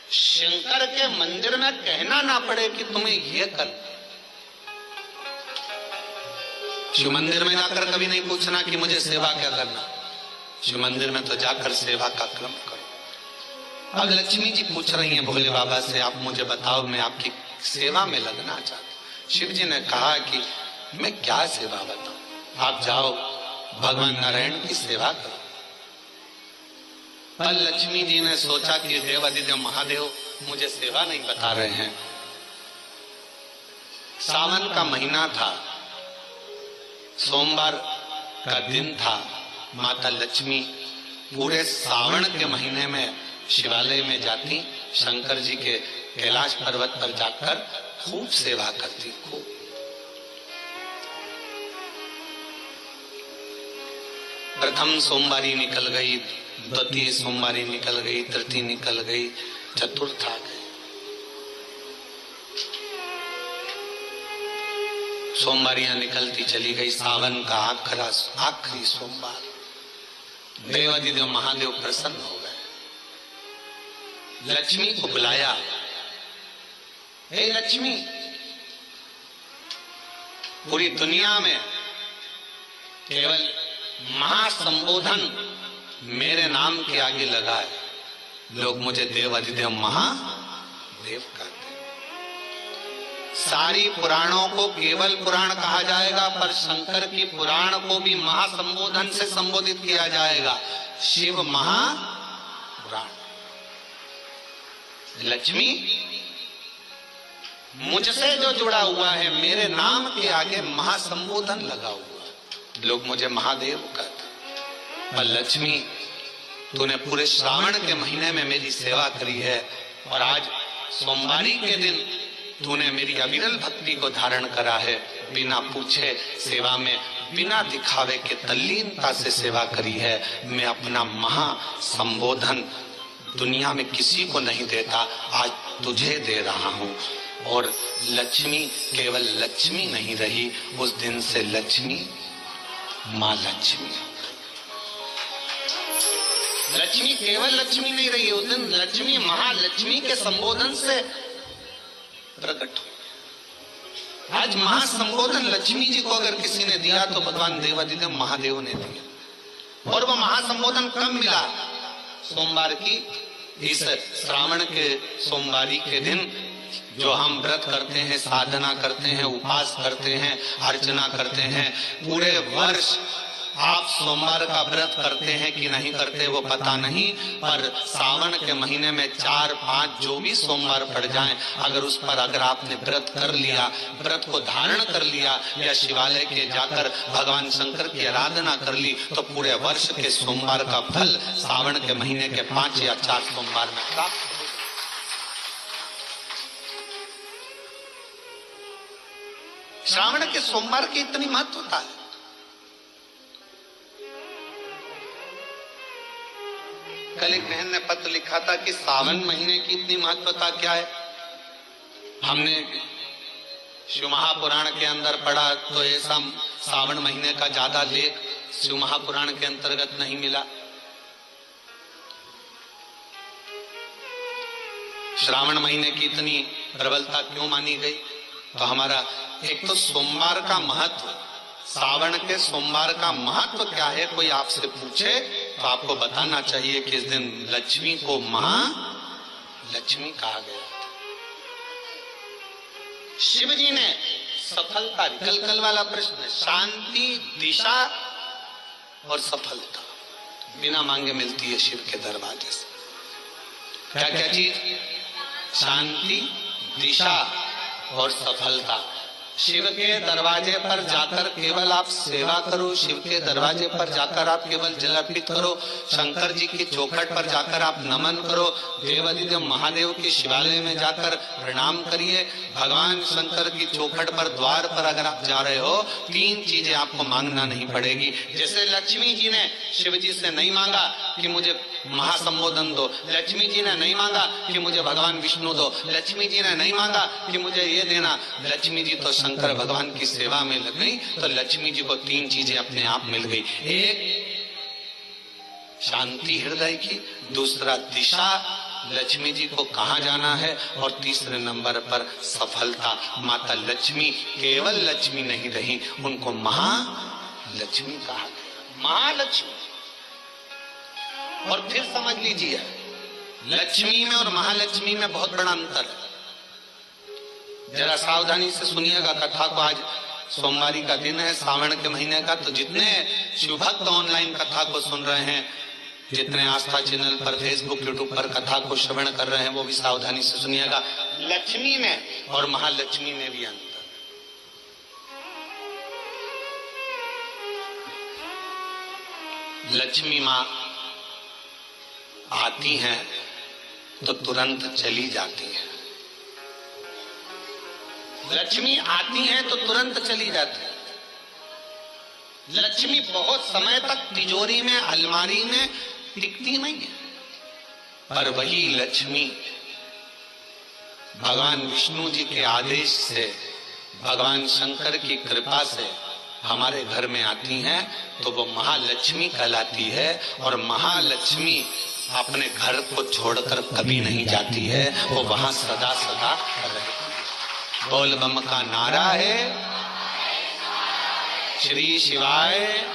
शंकर के मंदिर में कहना ना पड़े कि तुम्हें ये कर। शिव मंदिर में जाकर कभी नहीं पूछना कि मुझे सेवा क्या करना। शिव मंदिर में तो जाकर सेवा का क्रम करो। अब लक्ष्मी जी पूछ रही हैं भोले बाबा से, आप मुझे बताओ, मैं आपकी सेवा में लगना चाहती हूँ। शिव जी ने कहा कि मैं क्या सेवा बताऊं, आप जाओ भगवान नारायण की सेवा करो। पर लक्ष्मी जी ने सोचा कि देवादिदेव महादेव मुझे सेवा नहीं बता रहे हैं। सावन का महीना था, सोमवार का दिन था। माता लक्ष्मी पूरे सावन के महीने में शिवालय में जाती, शंकर जी के कैलाश पर्वत पर जाकर खूब सेवा करती। खूब प्रथम सोमवारी निकल गई, द्वितीय सोमवारी निकल गई, तृतीय निकल गई, चतुर्थ आ गई। सोमवारियां निकलती चली गई। सावन का आखिरी सोमवार देवादिदेव महादेव प्रसन्न हो गए। लक्ष्मी को बुलाया, हे लक्ष्मी, पूरी दुनिया में केवल महासंबोधन मेरे नाम के आगे लगा है। लोग मुझे देवादिदेव महादेव कहते हैं। सारी पुराणों को केवल पुराण कहा जाएगा, पर शंकर की पुराण को भी महासंबोधन से संबोधित किया जाएगा, शिव महापुराण। लक्ष्मी, मुझसे जो जुड़ा हुआ है, मेरे नाम के आगे महासंबोधन लगा हुआ, लोग मुझे महादेव कहते हैं। पर लक्ष्मी, तूने पूरे श्रावण के महीने में मेरी सेवा करी है, और आज सोमवारी के दिन तूने मेरी अविरल भक्ति को धारण करा है। बिना पूछे सेवा में, बिना दिखावे के तल्लीनता से सेवा करी है। मैं अपना महासंबोधन दुनिया में किसी को नहीं देता, आज तुझे दे रहा हूँ। और लक्ष्मी केवल लक्ष्मी नहीं रही, उस दिन से लक्ष्मी माँ लक्ष्मी। लक्ष्मी केवल लक्ष्मी नहीं रही, उस दिन लक्ष्मी महालक्ष्मी के संबोधन से प्रकट हुई। आज महासंबोधन लक्ष्मी जी को अगर किसी ने दिया तो भगवान देवादिदेव महादेव ने दिया। और वो महासंबोधन कब मिला? सोमवार की इस श्रावण के सोमवारी के दिन जो हम व्रत करते हैं, साधना करते हैं, उपास करते हैं, अर्चना करते हैं। पूरे वर्ष आप सोमवार का व्रत करते हैं कि नहीं करते वो पता नहीं, पर सावन के महीने में 4-5 जो भी सोमवार पड़ जाएं, अगर उस पर अगर आपने व्रत कर लिया, व्रत को धारण कर लिया, या शिवालय के जाकर भगवान शंकर की आराधना कर ली, तो पूरे वर्ष के सोमवार का फल सावन के महीने के 5 या 4 सोमवार में प्राप्त हो। श्रावण के सोमवार की इतनी महत्वता है। कल एक बहन ने पत्र लिखा था कि सावन महीने की इतनी महत्वता क्या है। हमने शिव महापुराण के अंदर पढ़ा तो ऐसा सावन महीने का ज्यादा लेख शिव महापुराण के अंतर्गत नहीं मिला। श्रावण महीने की इतनी प्रबलता क्यों मानी गई? तो हमारा एक तो सोमवार का महत्व, सावन के सोमवार का महत्व क्या है, कोई आपसे पूछे तो आपको बताना चाहिए कि इस दिन लक्ष्मी को महालक्ष्मी कहा गया। शिव जी ने सफलता, कल वाला प्रश्न, शांति, दिशा और सफलता बिना मांगे मिलती है शिव के दरवाजे से। क्या क्या चीज? शांति, दिशा और सफलता। शिव के दरवाजे पर जाकर केवल आप सेवा करो, शिव के दरवाजे पर जाकर आप केवल जल अर्पित करो, शंकर जी की चौखट पर जाकर आप नमन करो, देवादिदेव महादेव के शिवालय में जाकर प्रणाम करिए। भगवान शंकर की चौखट पर, द्वार पर अगर आप जा रहे हो, 3 चीजें आपको मांगना नहीं पड़ेगी। जैसे लक्ष्मी जी ने शिव जी से नहीं मांगा कि मुझे महासंबोधन दो, लक्ष्मी जी ने नहीं मांगा कि मुझे भगवान विष्णु दो, लक्ष्मी जी ने नहीं मांगा कि मुझे ये देना। लक्ष्मी जी तो शंकर भगवान की सेवा में लग गई, तो लक्ष्मी जी को 3 चीजें अपने आप मिल गई। एक शांति हृदय की, दूसरा दिशा, लक्ष्मी जी को कहाँ जाना है, और तीसरे नंबर पर सफलता। माता लक्ष्मी केवल लक्ष्मी नहीं रही, उनको महालक्ष्मी कहा गया, महालक्ष्मी। और फिर समझ लीजिए, लक्ष्मी में और महालक्ष्मी में बहुत बड़ा अंतर है। जरा सावधानी से सुनिएगा कथा को। आज सोमवारी का दिन है, सावन के महीने का, तो जितने शिवभक्त ऑनलाइन कथा को सुन रहे हैं, जितने आस्था चैनल पर, फेसबुक, यूट्यूब पर कथा को श्रवण कर रहे हैं, वो भी सावधानी से सुनिएगा। लक्ष्मी में और महालक्ष्मी में भी अंतर। लक्ष्मी माँ आती हैं तो तुरंत चली जाती है। लक्ष्मी आती हैं तो तुरंत चली जाती है। लक्ष्मी बहुत समय तक तिजोरी में, अलमारी में टिकती नहीं है। पर वही लक्ष्मी भगवान विष्णु जी के आदेश से, भगवान शंकर की कृपा से हमारे घर में आती हैं, तो वो महालक्ष्मी कहलाती है। और महालक्ष्मी अपने घर को छोड़कर कभी नहीं जाती है, वो वहां सदा सदा रहती है। बोल बम का नारा है, श्री शिवाय।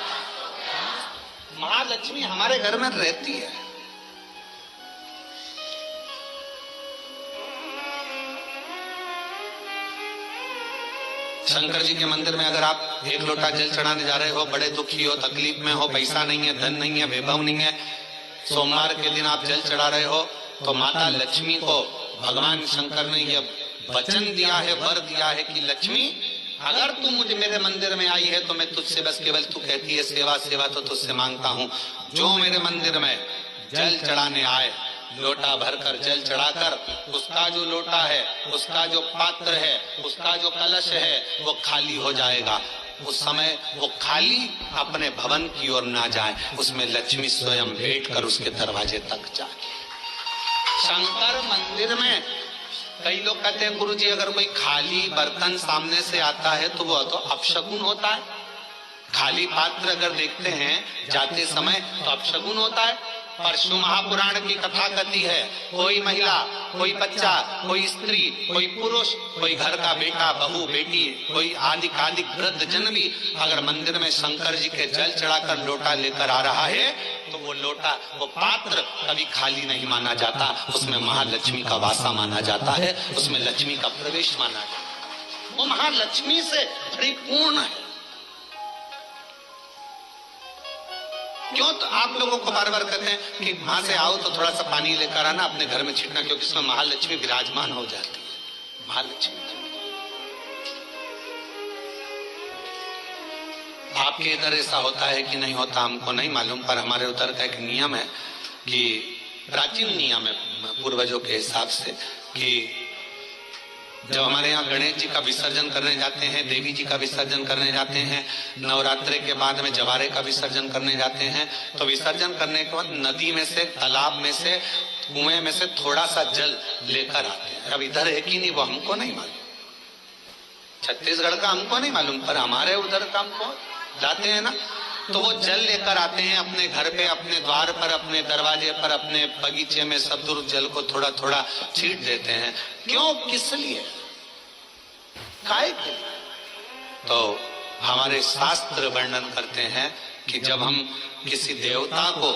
महालक्ष्मी हमारे घर में रहती है। शंकर जी के मंदिर में अगर आप एक लोटा जल चढ़ाने जा रहे हो, बड़े दुखी हो, तकलीफ में हो, पैसा नहीं है, धन नहीं है, वैभव नहीं है, सोमवार के दिन आप जल चढ़ा रहे हो, तो माता लक्ष्मी को भगवान शंकर ने यह वचन दिया है, वर दिया है कि लक्ष्मी, अगर तू मुझे मेरे मंदिर में आई है तो मैं तुझसे बस केवल, तू कहती है सेवा सेवा, तो तुझसे मांगता हूँ, जो मेरे मंदिर में जल चढ़ाने आए, लोटा भरकर जल चढ़ाकर, उसका जो लोटा है, उसका जो पात्र है, उसका जो कलश है, वो खाली हो जाएगा। उस समय वो खाली अपने भवन की ओर ना जाए, उसमें लक्ष्मी स्वयं बैठकर उसके दरवाजे तक जाए। शंकर मंदिर में कई लोग कहते हैं, गुरुजी अगर कोई खाली बर्तन सामने से आता है तो वो तो अपशकुन होता है। खाली पात्र अगर देखते हैं जाते समय तो अपशकुन होता है। परशु महापुराण की कथा कहती है, कोई महिला, कोई बच्चा, कोई स्त्री, कोई पुरुष, कोई घर का बेटा, बहू, बेटी, कोई आदि वृद्ध जन भी अगर मंदिर में शंकर जी के जल चढ़ाकर लोटा लेकर आ रहा है, तो वो लोटा, वो पात्र कभी खाली नहीं माना जाता, उसमें महालक्ष्मी का वासा माना जाता है, उसमें लक्ष्मी का प्रवेश माना जाता है। वो महालक्ष्मी से परिपूर्ण है। क्यों? तो आप लोगों को बार बार कहते हैं कि वहां से आओ तो थोड़ा सा पानी लेकर आना, अपने घर में छिड़कना, क्योंकि इसमें महालक्ष्मी विराजमान हो जाती है। महालक्ष्मी आपके इधर ऐसा होता है कि नहीं होता हमको नहीं मालूम, पर हमारे उधर का एक नियम है कि प्राचीन नियम है पूर्वजों के हिसाब से, कि जब हमारे यहाँ गणेश जी का विसर्जन करने जाते हैं, देवी जी का विसर्जन करने जाते हैं, नवरात्रि के बाद में जवारे का विसर्जन करने जाते हैं, तो विसर्जन करने के बाद नदी में से, तालाब में से, कुएं में से थोड़ा सा जल लेकर आते हैं। अब इधर है कि नहीं वो हमको नहीं मालूम, छत्तीसगढ़ का हमको नहीं मालूम, पर हमारे उधर का हमको जाते हैं ना, तो वो जल लेकर आते हैं अपने घर पे, अपने द्वार पर, अपने दरवाजे पर, अपने बगीचे में सब दूर जल को थोड़ा थोड़ा छींट देते हैं। क्यों? किस लिए? काय के लिए? तो हमारे शास्त्र वर्णन करते हैं कि जब हम किसी देवता को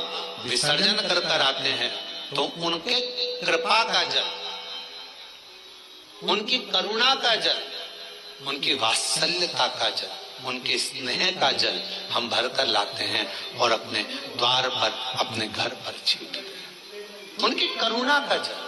विसर्जन कर कर आते हैं, तो उनके कृपा का जल, उनकी करुणा का जल, उनकी वात्सल्यता का जल, उनके स्नेह का जल हम भरकर लाते हैं और अपने द्वार पर, अपने घर पर छींटते हैं। उनकी करुणा का जल,